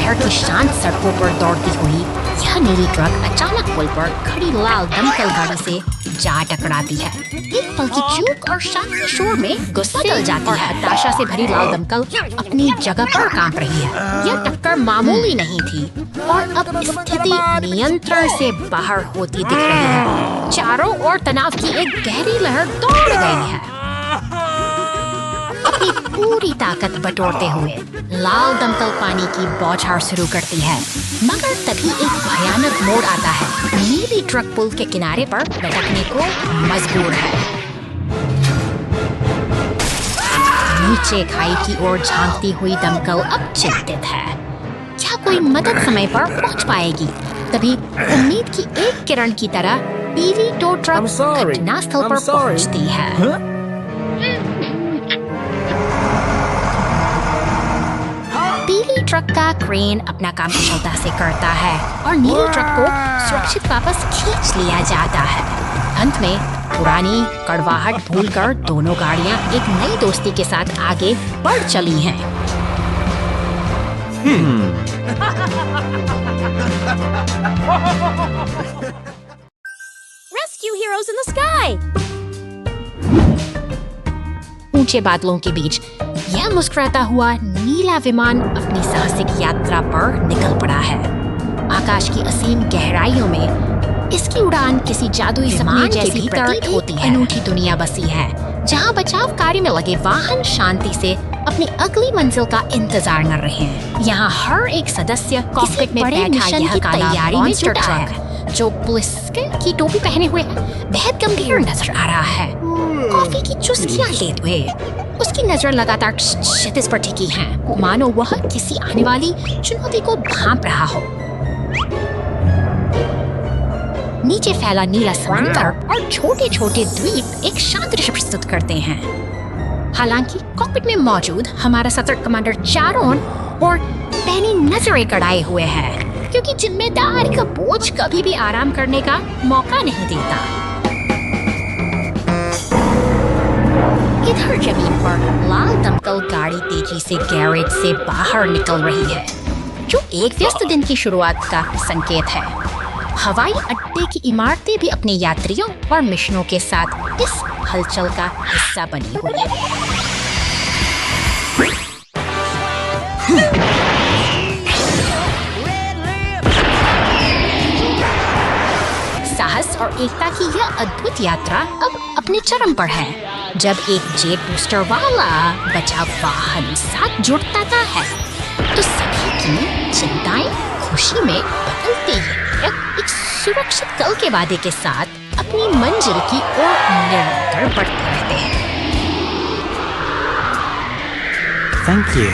शहर की शांत सड़कों पर दौड़ती हुई यह नीली ट्रक अचानक पुल पर खड़ी लाल दमकल गाड़ी से जा टकराती है। एक पल की चूक और शांति शोर में गुस्सा जल जाती है। हताशा से भरी लाल दमकल अपनी जगह पर कांप रही है। यह टक्कर मामूली नहीं थी और अब स्थिति नियंत्रण से बाहर होती दिख रही है। चारों ओर तनाव की एक गहरी लहर दौड़ गई है। अपनी पूरी ताकत बटोरते हुए लाल दमकल पानी की बौछार शुरू करती है, मगर तभी एक भयानक मोड़ आता है। नीली ट्रक पुल के किनारे पर लटकने को मजबूर है। नीचे खाई की ओर झांकती हुई दमकल अब चिंतित है। क्या कोई मदद समय पर पहुंच पाएगी? तभी उम्मीद की एक किरण की तरह पीली टो ट्रक घटनास्थल पर पहुंचती है। पीली ट्रक का क्रेन अपना काम कुशलता से करता है और नीली ट्रक को सुरक्षित वापस खींच लिया जाता है। अंत में पुरानी कड़वाहट भूलकर दोनों गाड़ियां एक नई दोस्ती के साथ आगे बढ़ चली हैं। Rescue heroes in the sky! ऊंचे बादलों के बीच यह मुस्कुराता हुआ नीला विमान अपनी साहसिक यात्रा पर निकल पड़ा है। आकाश की असीम गहराइयों में इसकी उड़ान किसी जादुई सपने जैसी प्रतीत होती है। अनूठी दुनिया बसी है जहां बचाव कार्य में लगे वाहन शांति से अपनी अगली मंजिल का इंतजार कर रहे हैं। यहाँ हर एक सदस्य कॉकपिट में बैठा यह तैयारी में जुटा है, जो पुलिस की टोपी पहने हुए बेहद गंभीर नजर आ रहा है। कॉफी की चुस्कियां लेते हुए उसकी नजर लगातार क्षितिज पर टिकी है, मानो वह किसी आने वाली चुनौती को भांप रहा हो। नीचे फैला नीला समुद्र और छोटे छोटे द्वीप एक शांत दृश्य प्रस्तुत करते हैं। हालांकि कॉकपिट में मौजूद हमारा सतर्क कमांडर चारों और पैनी नजरें गड़ाए हुए है, क्योंकि जिम्मेदारी का बोझ कभी भी आराम करने का मौका नहीं देता। इधर जमीन पर लाल दमकल गाड़ी तेजी से गैरेज से बाहर निकल रही है, जो एक व्यस्त दिन की शुरुआत का संकेत है। हवाई अड्डे की इमारतें भी अपने यात्रियों और मिशनों के साथ इस हलचल का हिस्सा बनी हुई है। साहस और एकता की यह अद्भुत यात्रा अब अपने चरम पर है, जब एक जेट बूस्टर वाला बचाव वाहन साथ जुड़ता है तो सभी की चिंताएं खुशी में बदलती है। एक सुरक्षित कल के वादे के साथ अपनी मंजिल की ओर निरंतर बढ़ते रहते हैं। Thank you.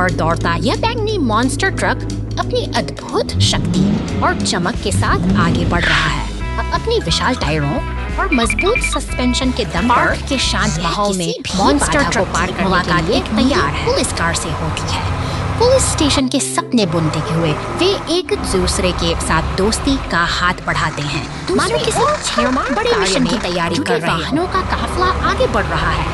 पर दौड़ता यह बैंगनी मॉन्स्टर ट्रक अपनी अद्भुत शक्ति और चमक के साथ आगे बढ़ रहा है। अपनी विशाल टायरों और मजबूत सस्पेंशन के दम पर के शांत माहौल में मॉन्स्टर ट्रक पार करने के लिए तैयार है। पुलिस कार से होती है। पुलिस स्टेशन के सपने बुनते हुए वे एक दूसरे के साथ दोस्ती का हाथ बढ़ाते हैं। मानो किसी बड़े मिशन की तैयारी कर रहे वाहनों का काफिला आगे बढ़ रहा है।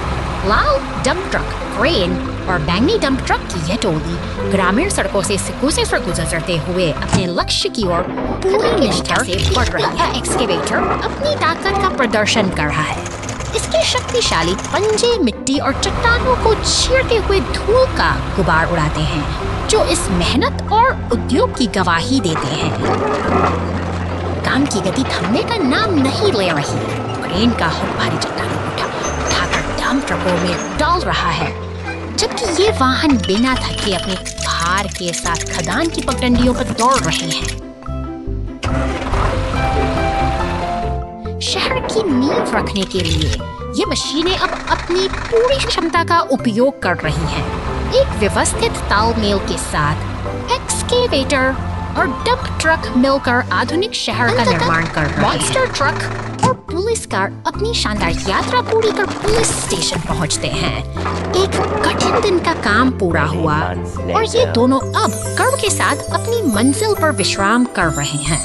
लाल डंप ट्रक, क्रेन और बैंगनी डंप ट्रक की यह टोली ग्रामीण सड़कों से गुजरते हुए अपने लक्ष्य की ओर पूरी निष्ठा से बढ़ रही है। एक्सकेवेटर अपनी ताकत का प्रदर्शन कर रहा है। इसके शक्तिशाली पंजे मिट्टी और चट्टानों को चीरते हुए धूल का गुबार उड़ाते हैं, जो इस मेहनत और उद्योग की गवाही देते हैं। काम की गति थमने का नाम नहीं ले रही। क्रेन का हुक भारी चट्टानों को उठाकर डंप ट्रकों में डाल रहा है, जबकि ये वाहन बिना थके अपने भार के साथ खदान की पगडंडियों पर दौड़ रहे हैं। शहर की नींव रखने के लिए ये मशीनें अब अपनी पूरी क्षमता का उपयोग कर रही हैं। एक व्यवस्थित तालमेल के साथ एक्सकेवेटर और डंप ट्रक मिलकर आधुनिक शहर का निर्माण कर रहे हैं। मॉन्स्टर ट्रक और पुलिस कार अपनी शानदार यात्रा पूरी कर पुलिस स्टेशन पहुंचते हैं। एक कठिन दिन का काम पूरा हुआ और ये दोनों अब गर्व के साथ अपनी मंजिल पर विश्राम कर रहे हैं।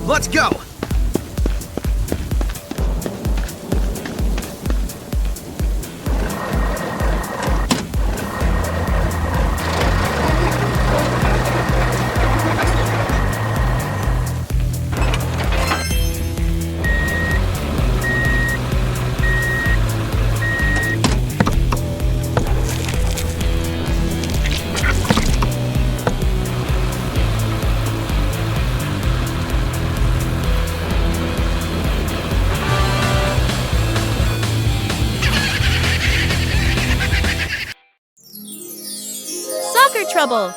Let's go! Soccer trouble!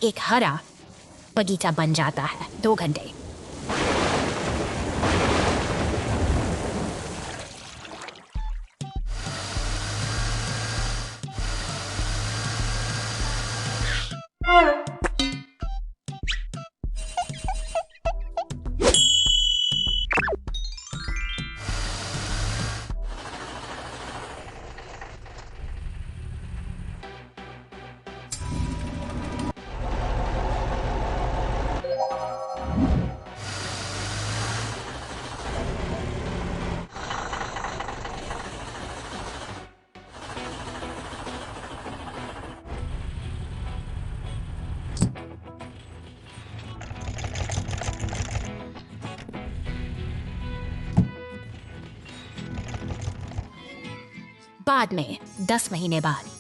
एक हरा बगीचा बन जाता है। 2 घंटे। बाद में 10 महीने बाद।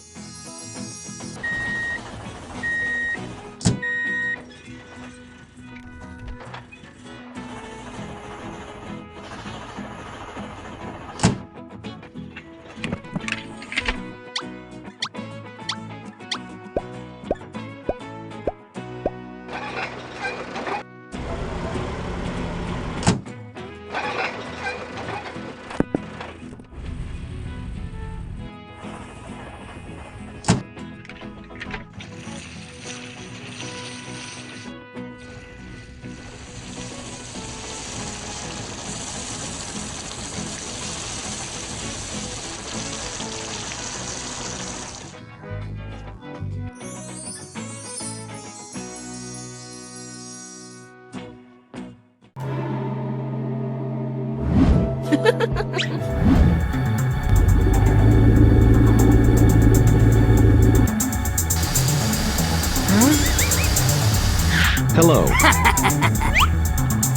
Hello.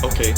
Okay.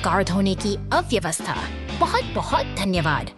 कार धोने की अव्यवस्था। बहुत बहुत धन्यवाद।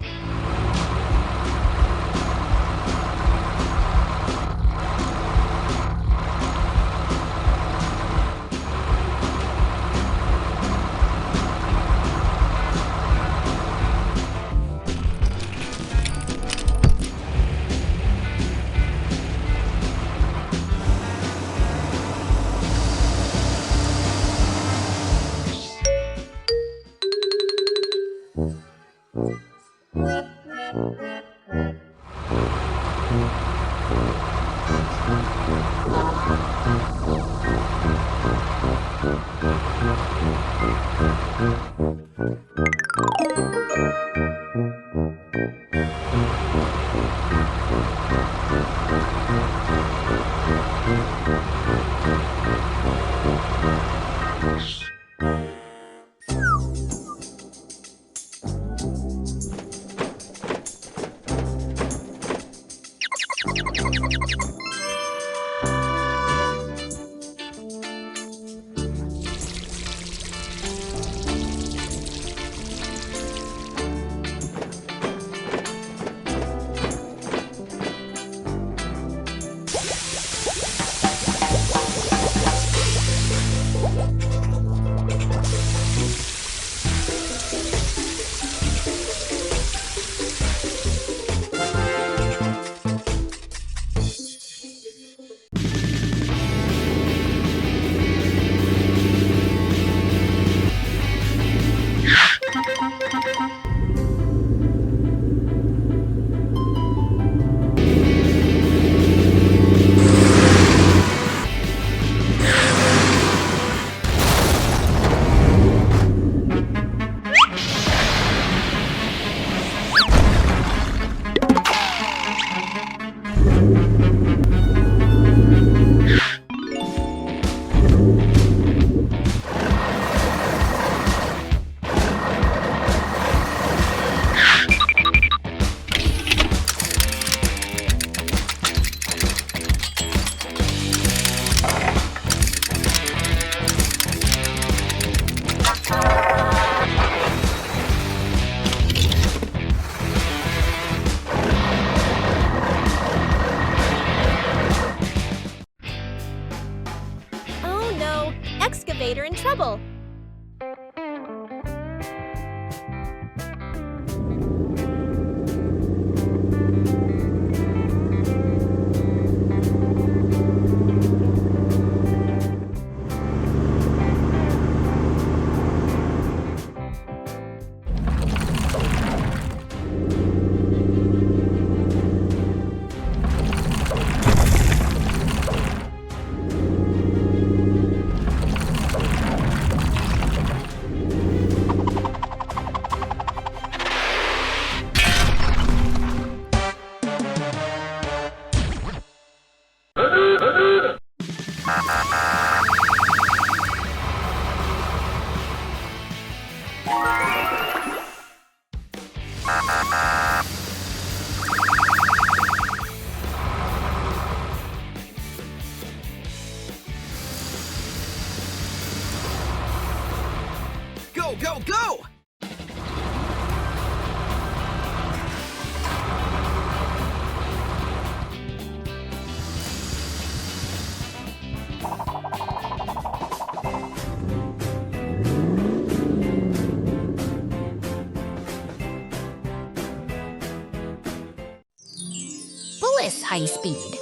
वापस हाई स्पीड।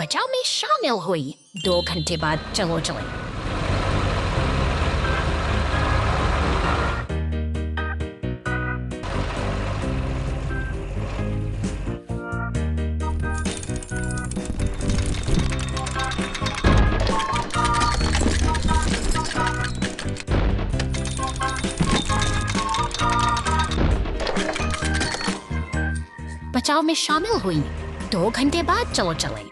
बचाव में शामिल हुई। 2 घंटे बाद चलो चले। बचाव में शामिल हुई। 2 घंटे बाद चलो चले।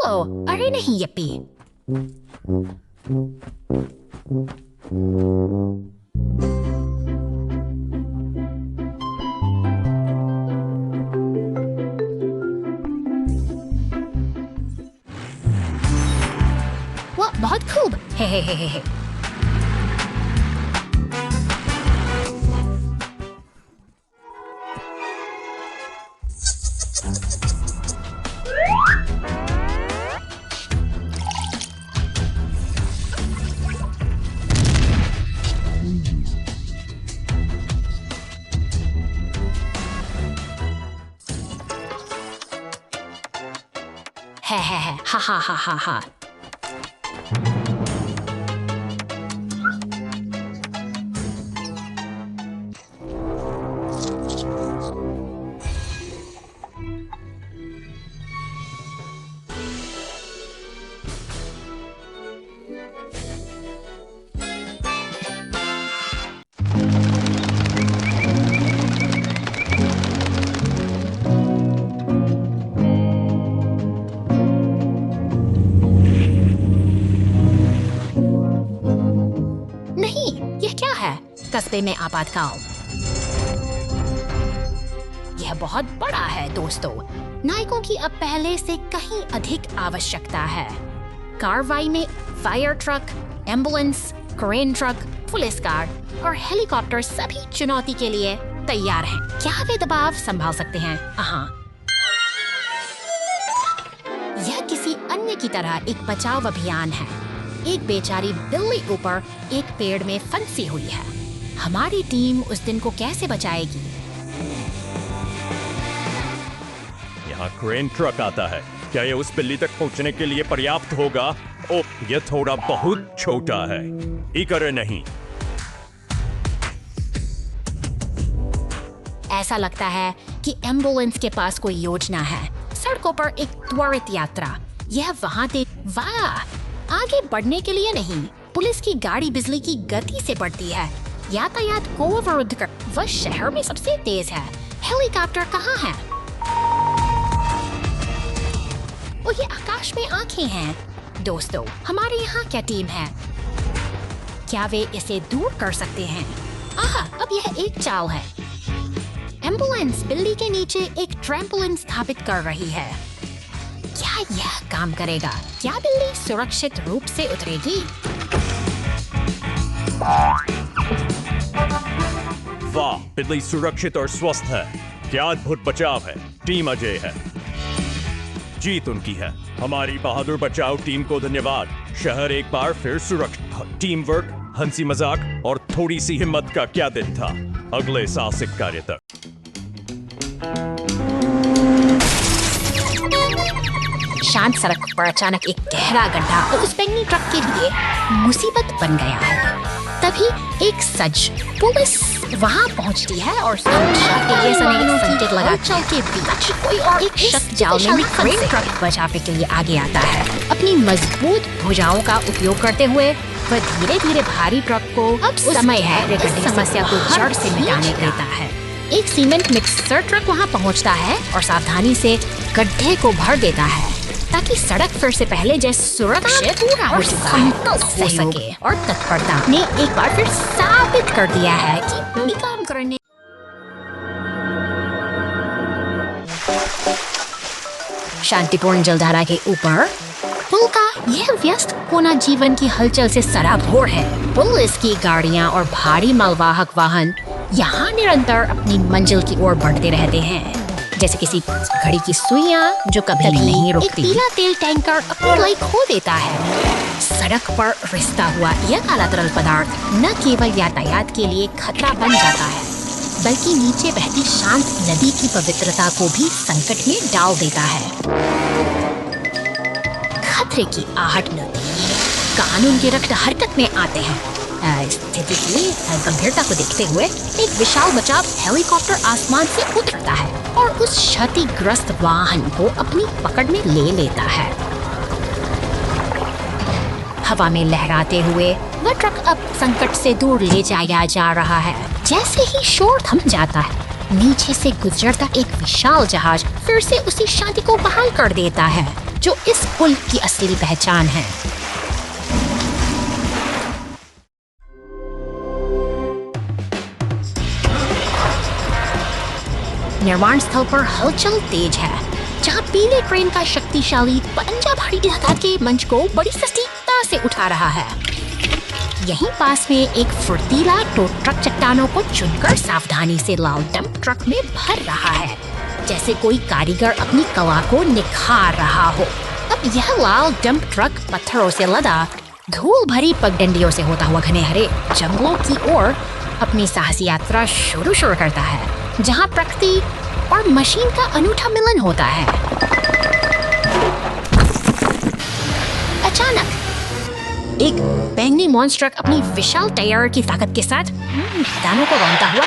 Oh, are नहीं यप्पी। वाह, बहुत खूब। हे। Ha. कस्बे में आपातकाल। यह बहुत बड़ा है दोस्तों। नायकों की अब पहले से कहीं अधिक आवश्यकता है। कार्रवाई में fire truck, ambulance, crane truck, police car और हेलीकॉप्टर सभी चुनौती के लिए तैयार हैं। क्या वे दबाव संभाल सकते हैं? हाँ। यह किसी अन्य की तरह एक बचाव अभियान है। एक बेचारी बिल्ली ऊपर एक पेड़ में फंसी हुई है। हमारी टीम उस दिन को कैसे बचाएगी? यहाँ क्रेन ट्रक आता है। क्या यह उस बिल्ली तक पहुँचने के लिए पर्याप्त होगा? ओह, यह थोड़ा बहुत छोटा है। इकर नहीं। ऐसा लगता है कि एम्बुलेंस के पास कोई योजना है। सड़कों पर एक त्वरित यात्रा। यह वहाँ वाह! आगे बढ़ने के लिए नहीं, पुलिस की गाड़ी बिजली की गति से बढ़ती है। यातायात को अवरुद्ध कर वह शहर में सबसे तेज है। हेलीकॉप्टर कहाँ है? और ये आकाश में आंखें हैं। दोस्तों, हमारे यहाँ क्या टीम है? क्या वे इसे दूर कर सकते हैं? अब यह एक चाल है। एम्बुलेंस बिल्ली के नीचे एक ट्रैम्पोलिन स्थापित कर रही है। क्या यह काम करेगा? क्या बिल्ली सुरक्षित रूप से उतरेगी? वाह, बिल्ली सुरक्षित और स्वस्थ है। क्या अद्भुत बचाव है। टीम अजय है। जीत उनकी है। हमारी बहादुर बचाव टीम को धन्यवाद। शहर एक बार फिर सुरक्षित। टीम वर्क, हंसी मजाक और थोड़ी सी हिम्मत का क्या दिन था। अगले साहसिक कार्य तक। शांत सड़क पर अचानक एक गहरा गड्ढा उस बैंगनी ट्रक के लिए मुसीबत बन गया है। तभी एक सज पुलिस वहां पहुंचती है और सुरक्षा के लिए संकेत लगाती है के बीच कोई और एक शख्स जाल में क्रेन ट्रक बचाने के लिए आगे आता है। अपनी मजबूत भुजाओं का उपयोग करते हुए वह धीरे धीरे भारी ट्रक को अब समय है इस समस्या को जड़ से मिटाने देता है। एक सीमेंट मिक्सर ट्रक वहां पहुंचता है और सावधानी से गड्ढे को भर देता है ताकि सड़क फिर से पहले जैसे सुरक्षित पूरा हो सके। और तत्परता ने एक बार फिर साबित कर दिया है कि काम करने। शांतिपूर्ण जलधारा के ऊपर पुल का यह व्यस्त कोना जीवन की हलचल से सराबोर है। पुलिस की गाड़ियां और भारी मालवाहक वाहन यहाँ निरंतर अपनी मंजिल की ओर बढ़ते रहते हैं, जैसे किसी घड़ी की सुइयां जो कभी नहीं रुकती। एक पीला तेल टैंकर अपनी लाइट खो देता है। सड़क पर रिसता हुआ यह काला तरल पदार्थ न केवल यातायात के लिए खतरा बन जाता है, बल्कि नीचे बहती शांत नदी की पवित्रता को भी संकट में डाल देता है। खतरे की आहट नदी कानून के रक्त हरकत में आते हैं। स्थिति की गंभीरता को देखते हुए एक विशाल बचाव हेलीकॉप्टर आसमान से उतरता है और उस क्षतिग्रस्त वाहन को अपनी पकड़ में ले लेता है। हवा में लहराते हुए वह ट्रक अब संकट से दूर ले जाया जा रहा है। जैसे ही शोर थम जाता है, नीचे से गुजरता एक विशाल जहाज फिर से उसी शांति को बहाल कर देता है जो इस पुल की असली पहचान है। निर्माण स्थल पर हलचल तेज है, जहां पीले क्रेन का शक्तिशाली पंजा भारी लगा के मंच को बड़ी सटीकता से उठा रहा है। यहीं पास में एक फुर्तीला टो ट्रक चट्टानों को चुनकर सावधानी से लाल डंप ट्रक में भर रहा है, जैसे कोई कारीगर अपनी कला को निखार रहा हो। अब यह लाल डंप ट्रक पत्थरों से लदा धूल भरी पगडंडियों से होता हुआ घने हरे जंगलों की ओर अपनी साहसी यात्रा शुरू करता है, जहां प्रकृति और मशीन का अनूठा मिलन होता है। अचानक एक बैंगनी मॉन्स्टर अपनी विशाल टायर की ताकत के साथ मैदानों को रौंदता हुआ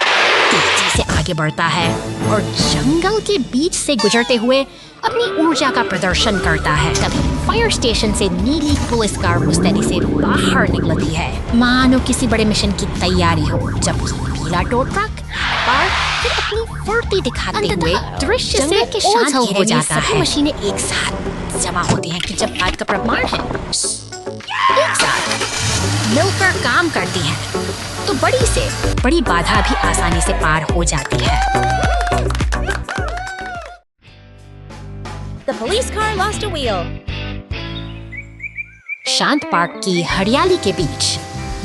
तेजी से आगे बढ़ता है और जंगल के बीच से गुजरते हुए अपनी ऊर्जा का प्रदर्शन करता है। तभी फायर स्टेशन से नीली पुलिस कार मुस्तैदी से बाहर निकलती है, मानो किसी बड़े मिशन की तैयारी हो, जबकि पीला टो ट्रक पर फिर अपनी फुर्ती दिखाते हुए दृश्य से के शांत हो जाता है। मशीनें एक साथ जमा होती हैं कि जब बात का प्रमाण है, एक साथ मिलकर काम करती हैं, तो बड़ी से बड़ी बाधा भी आसानी से पार हो जाती है। police car lost a wheel. शांत पार्क की हरियाली के बीच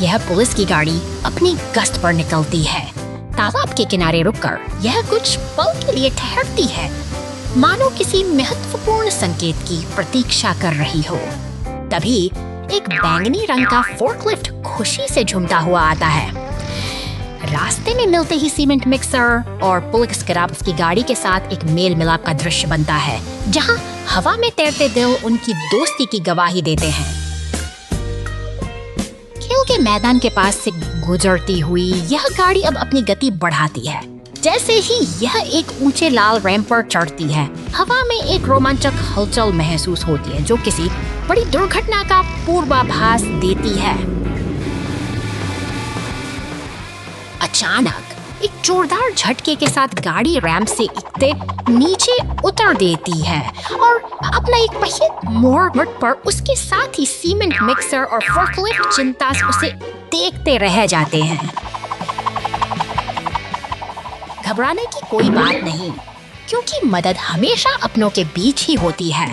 यह पुलिस की गाड़ी अपनी गश्त पर निकलती है। तालाब के किनारे रुककर यह कुछ पल के लिए ठहरती है, मानो किसी महत्वपूर्ण संकेत की प्रतीक्षा कर रही हो। तभी एक बैंगनी रंग का फोर्कलिफ्ट खुशी से झूमता हुआ आता है। रास्ते में मिलते ही सीमेंट मिक्सर और पुलिस क्राफ्ट्स की गाड़ी के साथ एक मेल मिलाप का दृश्य बनता है, जहां हवा में तैरते दिल उनकी दोस्ती की गवाही देते हैं। खेल के मैदान के पास से गुजरती हुई यह गाड़ी अब अपनी गति बढ़ाती है। जैसे ही यह एक ऊंचे लाल रैंप पर चढ़ती है, हवा में एक रोमांचक हलचल महसूस होती है जो किसी बड़ी दुर्घटना का पूर्वाभास देती है। अचानक एक जोरदार झटके के साथ गाड़ी रैंप से इकते नीचे उतर देती है और अपना एक पहिए मोड़ पर उसके साथ ही सीमेंट मिक्सर और फोर्कलिफ्ट चिंता से उसे देखते रह जाते हैं। घबराने की कोई बात नहीं, क्योंकि मदद हमेशा अपनों के बीच ही होती है।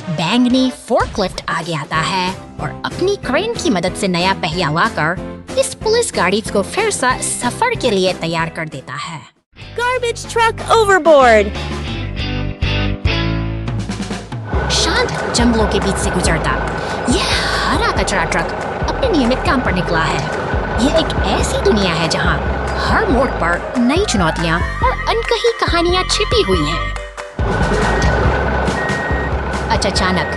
बैंगनी फोर्कलिफ्ट आगे आता है और अपनी क्रेन की मदद से नया पहिया लाकर इस पुलिस गाड़ी को फिर से सफर के लिए तैयार कर देता है। Garbage truck overboard. शांत जंगलों के बीच से गुजरता यह हरा कचरा ट्रक अपने नियमित काम पर निकला है। यह एक ऐसी दुनिया है जहां हर मोड़ पर नई चुनौतियां और अनकही कहानियां छिपी हुई हैं। अचानक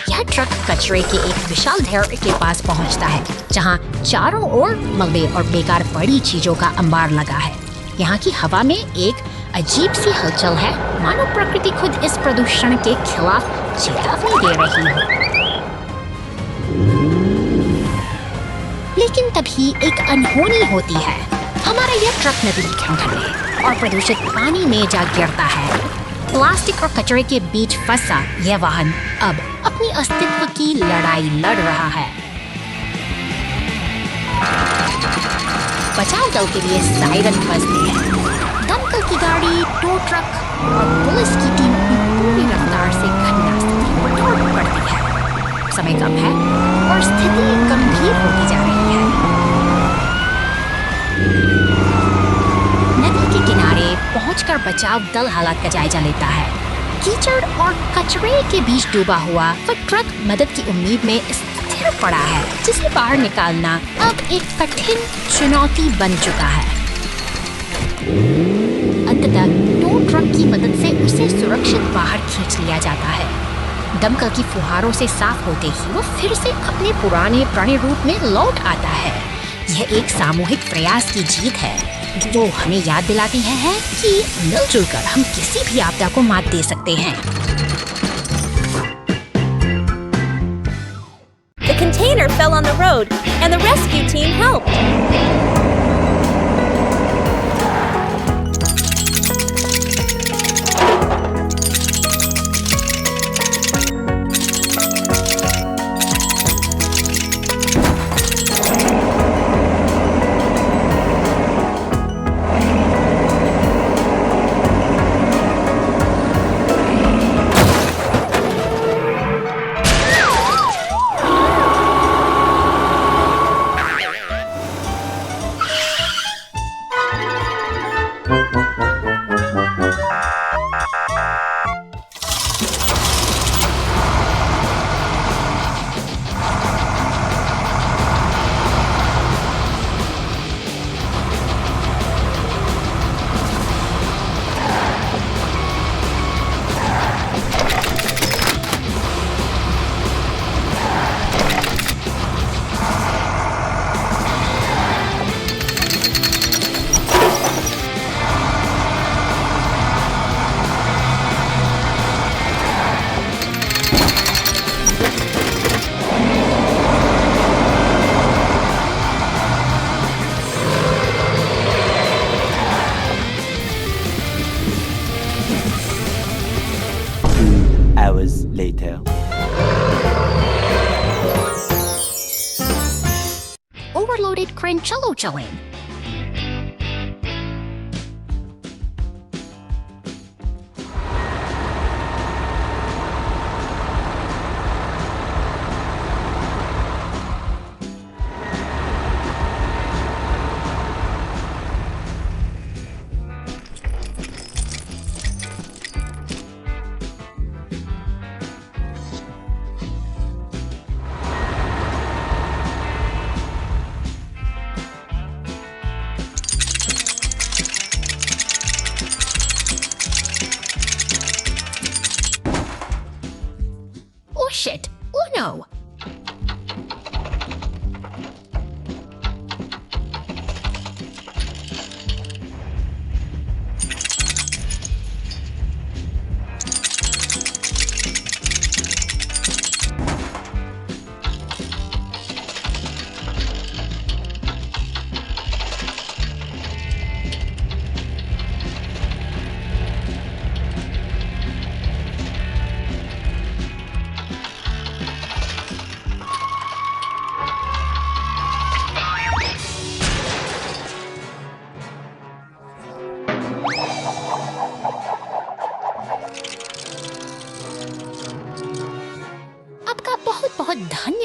यह ट्रक कचरे के एक विशाल ढेर के पास पहुंचता है, जहां चारों ओर मलबे और बेकार पड़ी चीजों का अंबार लगा है। यहाँ की हवा में एक अजीब सी हलचल है, मानो प्रकृति खुद इस प्रदूषण के खिलाफ चेतावनी दे रही हो। लेकिन तभी एक अनहोनी होती है। हमारा यह ट्रक नदी के किनारे और प्रदूषित पानी में जा गिरता है। प्लास्टिक और कचरे के बीच फंसा यह वाहन अब अपनी अस्तित्व की लड़ाई लड़ रहा है। बचाव दल के लिए सायरन बजते हैं। दमकल की गाड़ी, टो ट्रक और पुलिस की टीम पूरी रफ्तार से घटनास्थल पर दौड़ पड़ती है। समय कम है और स्थिति गंभीर होती जा रही है। नदी के किनारे पहुंचकर बचाव दल हालात का जायजा लेता है। कीचड़ और कचरे के बीच डूबा हुआ वह ट्रक मदद की उम्मीद में स्थिर पड़ा है, जिसे बाहर निकालना अब एक कठिन चुनौती बन चुका है। अंततः टो ट्रक की मदद से उसे सुरक्षित बाहर खींच लिया जाता है। दमकल की फुहारों से साफ होते ही वो फिर से अपने पुराने प्राणी रूप में लौट आता है। यह एक सामूहिक प्रयास की जीत है, जो हमें याद दिलाती है कि मिलजुल कर हम किसी भी आपदा को मात दे सकते हैं। The container fell on the road, and the rescue team helped. Hours later. Overloaded crane चलो चलें।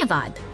धन्यवाद।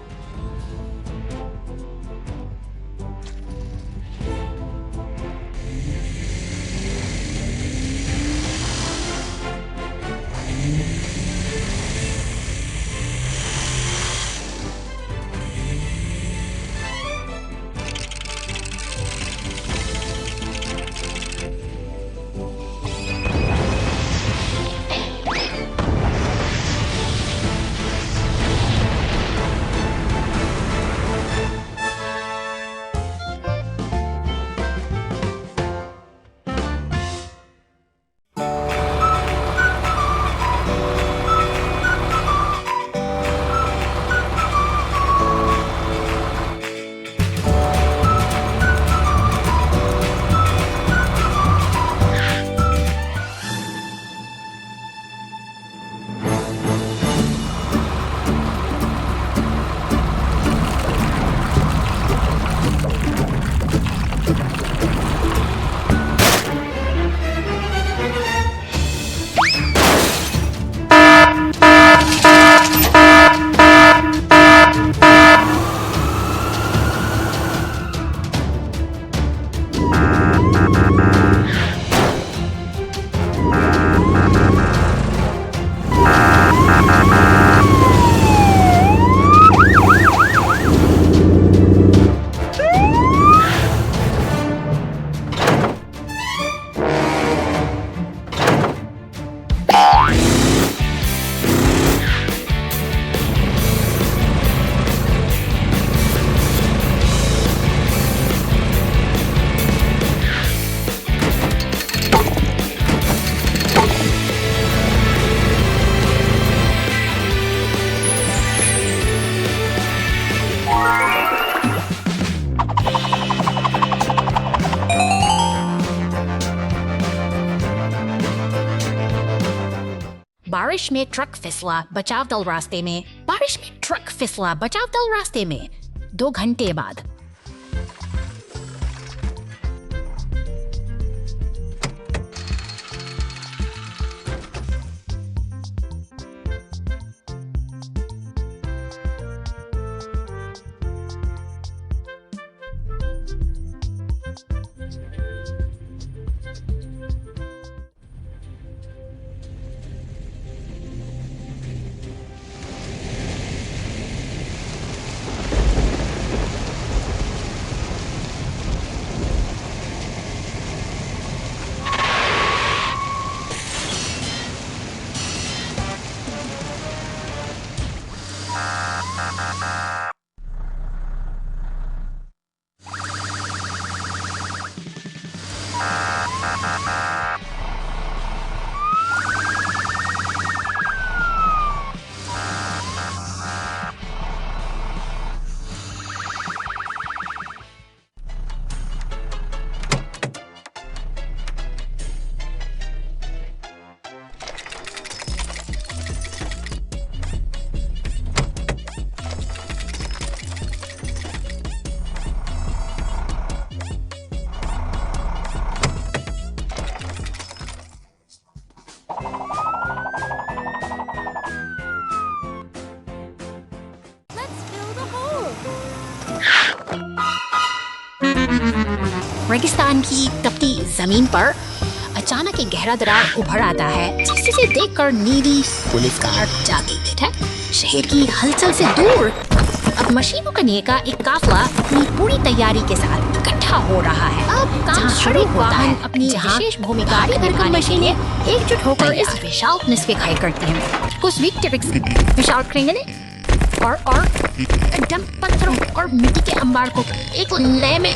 बारिश में ट्रक फिसला, बचाव दल रास्ते में। बारिश में ट्रक फिसला, बचाव दल रास्ते में। 2 घंटे बाद। रेगिस्तान की तपती जमीन पर अचानक एक गहरा दरार उभर आता है, जिसे देखकर नीली पुलिस कार जागी है। शहर की हलचल से दूर अब मशीनों का नेका एक काफला अपनी पूरी तैयारी के साथ इकट्ठा हो रहा है। अब काम शुरू होता है। अपनी विशेष भूमिका भरकर मशीनें एकजुट होकर इस विशाल निस्फे खाई करती हैं। कुछ विशाल क्रेंगने और डंप पत्थरों और मिट्टी के अंबार को एक लय में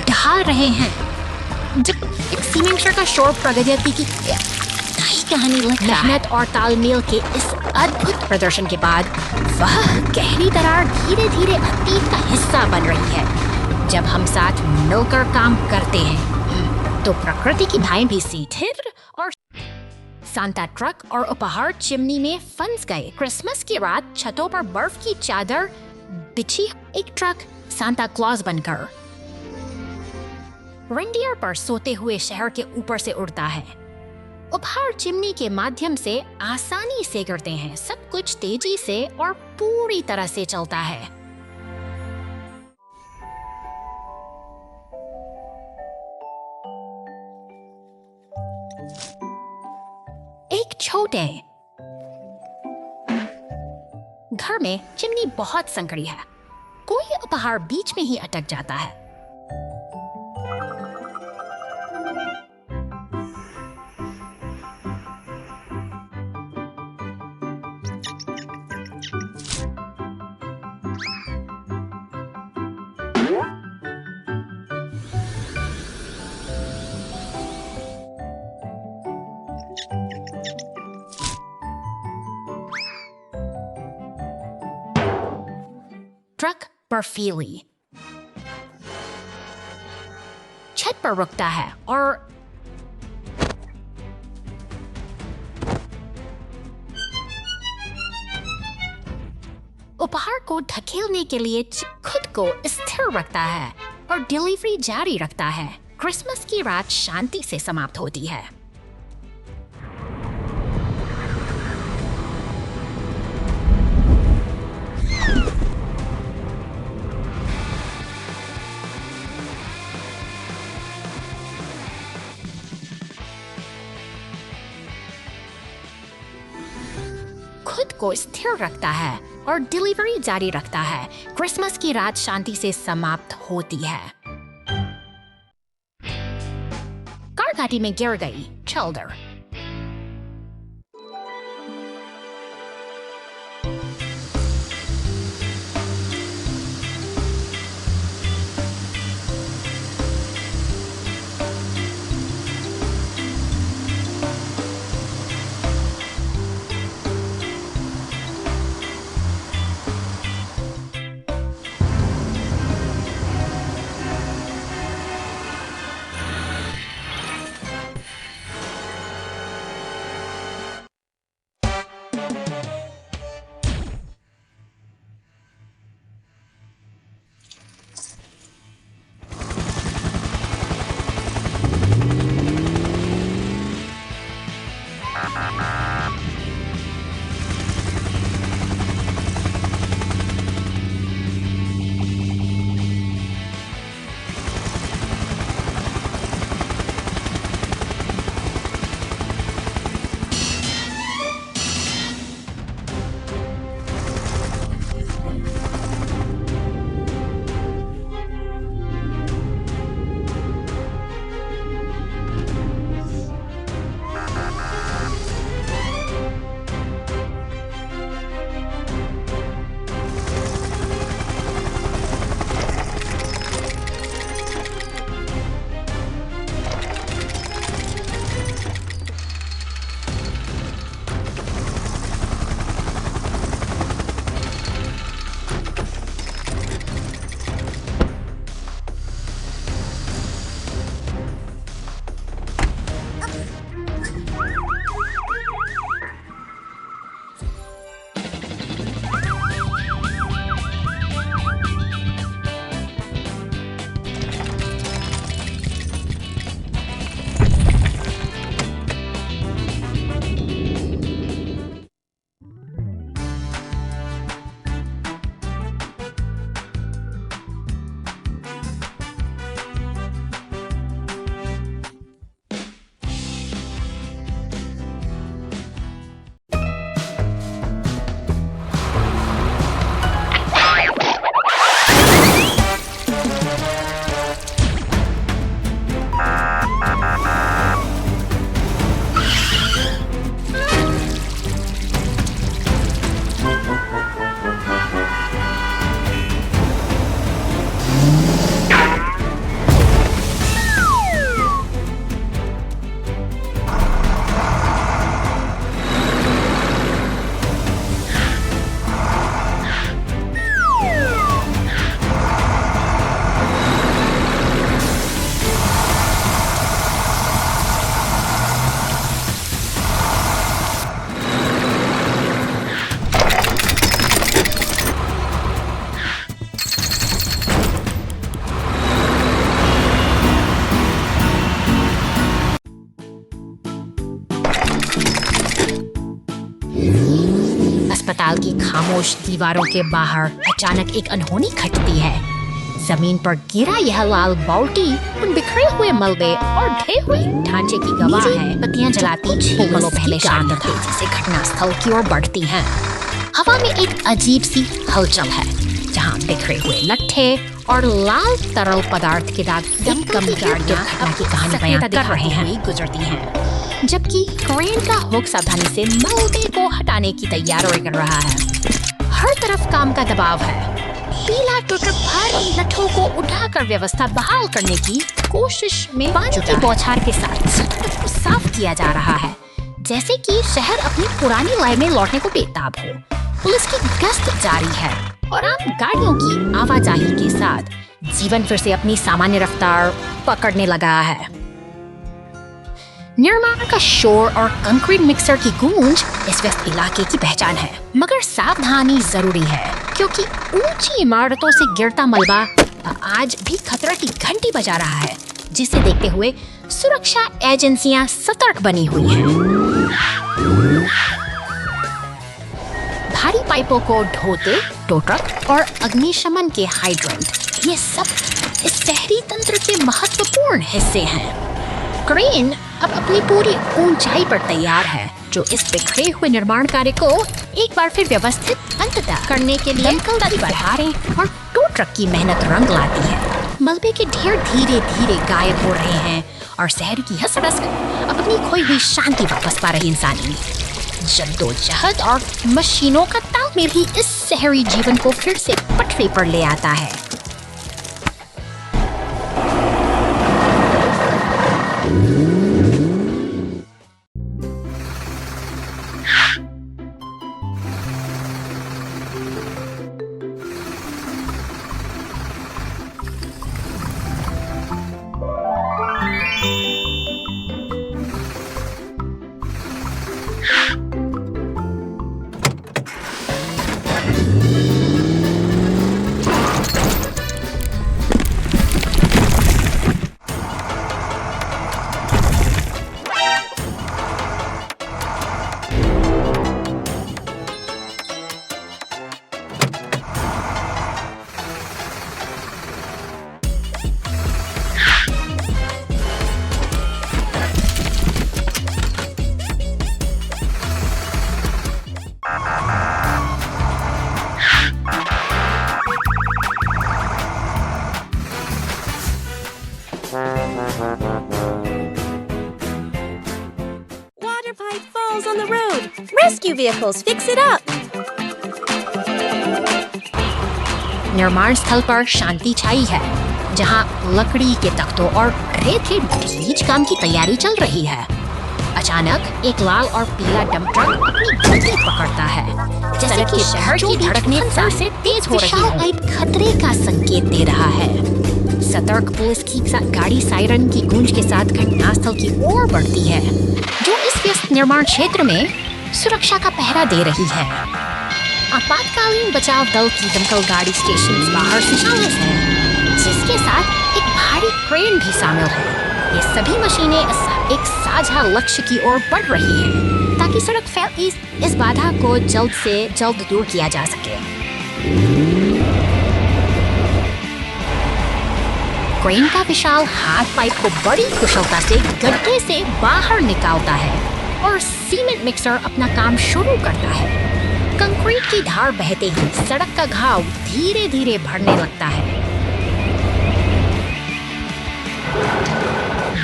ढाल रहे हैं। जब एक सीमेंट का शोर प्रगति की कहानी मेहनत और तालमेल के इस अद्भुत प्रदर्शन के बाद वह गहरी दरार धीरे धीरे अतीत का हिस्सा बन रही है। जब हम साथ मिलकर काम करते हैं तो प्रकृति की धाएं भी स्थिर और सांता ट्रक और उपहार चिमनी में फंस गए। क्रिसमस की रात छतों पर बर्फ की चादर बिछी, एक ट्रक सांता क्लॉज बनकर रेंडियर पर सोते हुए शहर के ऊपर से उड़ता है। उपहार चिमनी के माध्यम से आसानी से गिरते हैं। सब कुछ तेजी से और पूरी तरह से चलता है। एक छोटे घर में चिमनी बहुत संकड़ी है। कोई उपहार बीच में ही अटक जाता है। ट्रक बर्फीली छत पर रुकता है और उपहार को धकेलने के लिए खुद को स्थिर रखता है और डिलीवरी जारी रखता है। क्रिसमस की रात शांति से समाप्त होती है। खुद को स्थिर रखता है और डिलीवरी जारी रखता है। क्रिसमस की रात शांति से समाप्त होती है। कार घाटी में गिर गई। चल्डर अस्पताल की खामोश दीवारों के बाहर अचानक एक अनहोनी घटती है। जमीन पर गिरा यह लाल बाल्टी उन बिखरे हुए मलबे और ढहे हुए ढांचे की गवाह है। बत्तियां जलाती पलों पहले शांत तेजी से घटनास्थल की ओर बढ़ती हैं। हवा में एक अजीब सी हलचल है, जहां बिखरे हुए लट्ठे और लाल तरल पदार्थ के दाग कम गाड़ियां अपनी कहानी बयां कर रहे हैं गुजरती हैं, जबकि क्रेन का हुक सावधानी से मलबे को हटाने की तैयारी कर रहा है। हर तरफ काम का दबाव है। पीला टुकड़ा भारी लट्ठों को उठाकर व्यवस्था बहाल करने की कोशिश में पानी की बौछार के साथ सड़क को साफ किया जा रहा है, जैसे कि शहर अपनी पुरानी लय में लौटने को बेताब हो। पुलिस की गश्त जारी है और आम गाड़ियों की आवाजाही के साथ जीवन फिर से अपनी सामान्य रफ्तार पकड़ने लगा है। निर्माण का शोर और कंक्रीट मिक्सर की गूंज इस व्यस्त इलाके की पहचान है, मगर सावधानी जरूरी है, क्योंकि ऊंची इमारतों से गिरता मलबा आज भी खतरा की घंटी बजा रहा है, जिसे देखते हुए सुरक्षा एजेंसियां सतर्क बनी हुई हैं। भारी पाइपों को ढोते टो ट्रक और अग्निशमन के हाइड्रेंट, ये सब इस शहरी तंत्र के महत्वपूर्ण हिस्से हैं। क्रेन अब अपनी पूरी ऊंचाई पर तैयार है, जो इस बिखरे हुए निर्माण कार्य को एक बार फिर व्यवस्थित अंततः करने के लिए गति बढ़ा रहे और टो ट्रक की मेहनत रंग लाती है। मलबे के ढेर धीरे धीरे गायब हो रहे हैं और शहर की हंस-हंस अपनी खोई हुई शांति वापस पा रही इंसानी जद्दोजहद और मशीनों का तालमेल ही इस शहरी जीवन को फिर से पटरी पर ले आता है। Water pipe falls on the road. Rescue vehicles, fix it up. निर्माण स्थल पर शांति छाई है, जहां लकड़ी के तख्तों और रेत के बीच काम की तैयारी चल रही है। अचानक एक लाल और पीला डंप ट्रक अपनी गति पकड़ता है, जैसे कि शहर की धड़कनें फिर से तेज हो रही हैं। एक खतरे का संकेत दे रहा है। सतर्क पुलिस की गाड़ी सायरन की गूंज के साथ घटनास्थल की ओर बढ़ती है, जो इस व्यस्त निर्माण क्षेत्र में सुरक्षा का पहरा दे रही है। आपातकालीन बचाव दल की दमकल गाड़ी स्टेशन बाहर से शामिल है, जिसके साथ एक भारी क्रेन भी शामिल है। ये सभी मशीनें एक साझा लक्ष्य की ओर बढ़ रही हैं, ताकि सड़क फैल इस बाधा को जल्द से जल्द दूर किया जा सके। क्रेन का विशाल हाथ पाइप को बड़ी कुशलता से गड्ढे से बाहर निकालता है और सीमेंट मिक्सर अपना काम शुरू करता है। कंक्रीट की धार बहते ही सड़क का घाव धीरे धीरे भरने लगता है।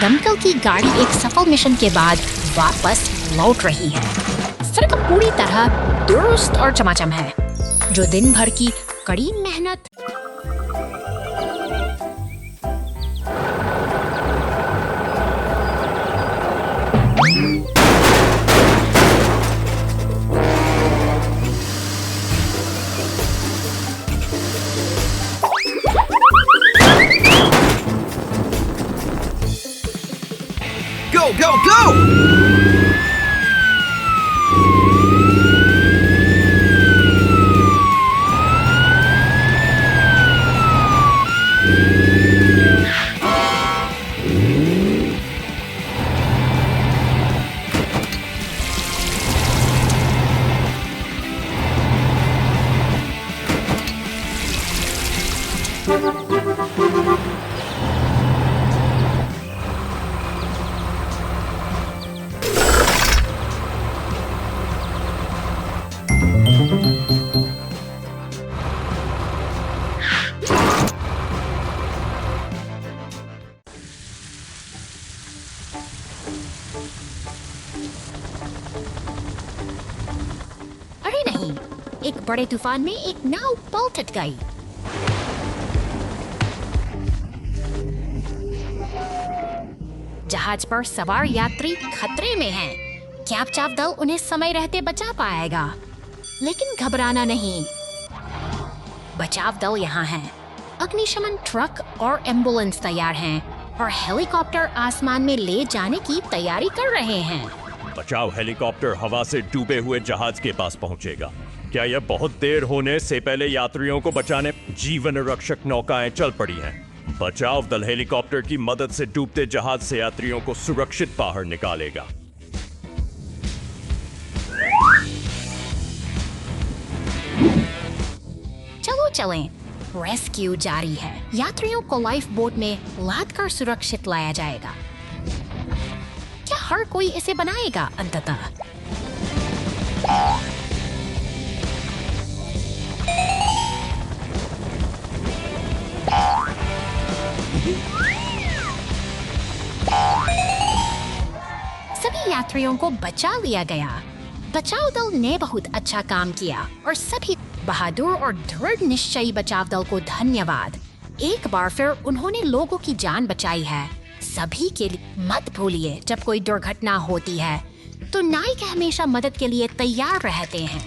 दमकल की गाड़ी एक सफल मिशन के बाद वापस लौट रही है। सड़क पूरी तरह दुरुस्त और चमाचम है, जो दिन भर की कड़ी मेहनत Go, go, go! एक बड़े तूफान में एक नाव पलट गई। जहाज पर सवार यात्री खतरे में हैं। क्या बचाव दल उन्हें समय रहते बचा पाएगा? लेकिन घबराना नहीं, बचाव दल यहाँ हैं। अग्निशमन ट्रक और एम्बुलेंस तैयार हैं और हेलीकॉप्टर आसमान में ले जाने की तैयारी कर रहे हैं। बचाव हेलीकॉप्टर हवा से डूबे हुए जहाज के पास पहुंचेगा। क्या यह बहुत देर होने से पहले यात्रियों को बचाने जीवन रक्षक नौकाएं चल पड़ी हैं। बचाव दल हेलीकॉप्टर की मदद से डूबते जहाज से यात्रियों को सुरक्षित बाहर निकालेगा। चलो चलें, रेस्क्यू जारी है। यात्रियों को लाइफ बोट में लादकर सुरक्षित लाया जाएगा। क्या हर कोई इसे बनाएगा अंततः? सभी यात्रियों को बचा लिया गया। बचाव दल ने बहुत अच्छा काम किया और सभी बहादुर और दृढ़ निश्चयी बचाव दल को धन्यवाद। एक बार फिर उन्होंने लोगों की जान बचाई है। सभी के लिए मत भूलिए, जब कोई दुर्घटना होती है तो नायक हमेशा मदद के लिए तैयार रहते हैं।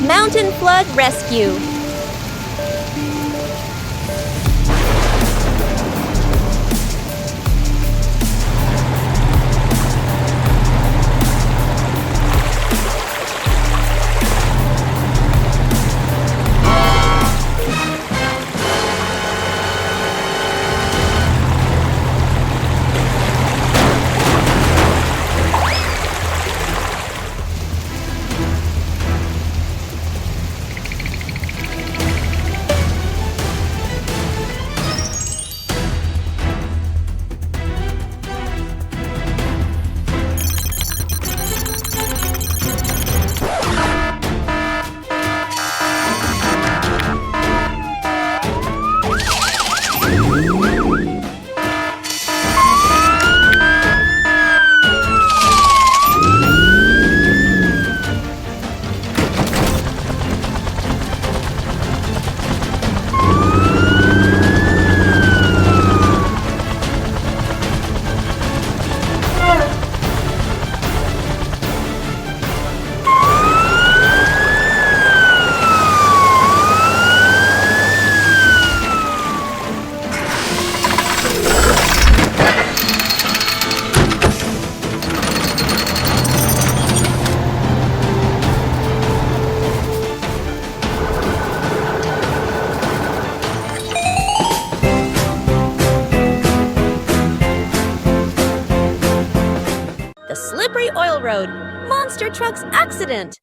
Mountain Flood Rescue. The slippery oil road. Monster truck's accident.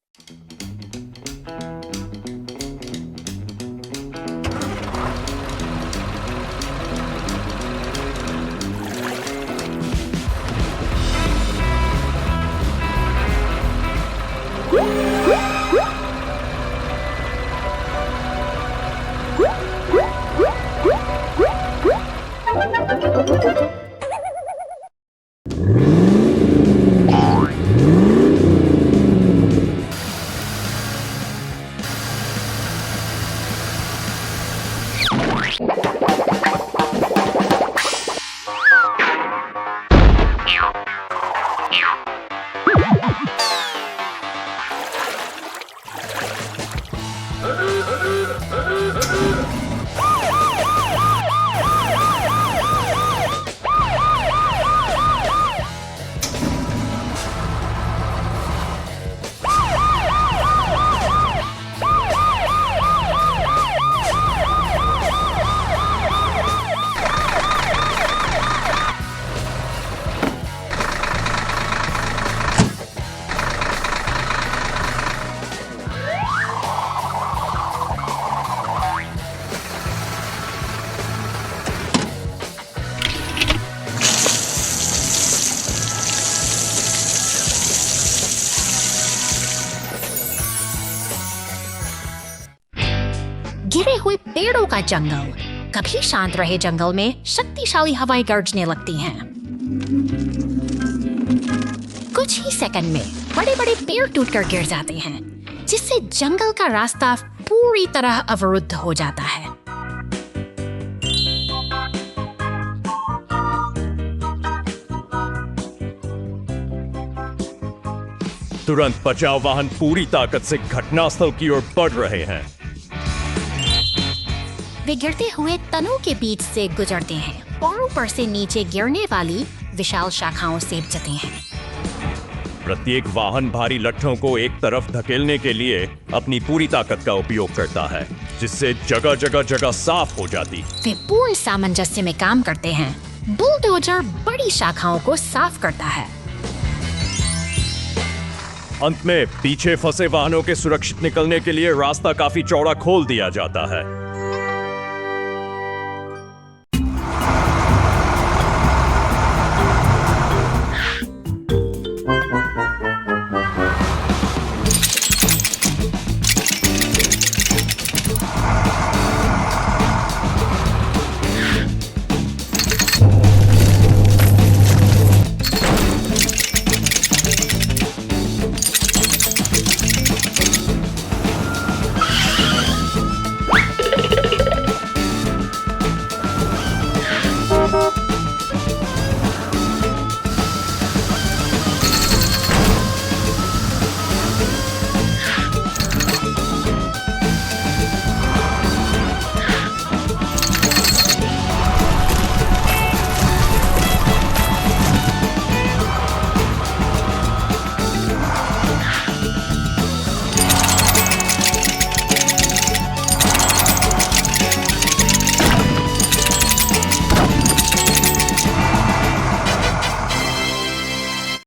गिरे हुए पेड़ों का जंगल। कभी शांत रहे जंगल में शक्तिशाली हवाएं गरजने लगती हैं। कुछ ही सेकंड में बड़े बड़े पेड़ टूटकर गिर जाते हैं, जिससे जंगल का रास्ता पूरी तरह अवरुद्ध हो जाता है। तुरंत बचाव वाहन पूरी ताकत से घटनास्थल की ओर बढ़ रहे हैं। वे गिरते हुए तनों के बीच से गुजरते हैं और ऊपर से नीचे गिरने वाली विशाल शाखाओं से बचते हैं। प्रत्येक वाहन भारी लट्ठों को एक तरफ धकेलने के लिए अपनी पूरी ताकत का उपयोग करता है, जिससे जगह जगह जगह साफ हो जाती। वे पूर्ण सामंजस्य में काम करते हैं। बुलडोजर बड़ी शाखाओं को साफ करता है। अंत में पीछे फंसे वाहनों के सुरक्षित निकलने के लिए रास्ता काफी चौड़ा खोल दिया जाता है।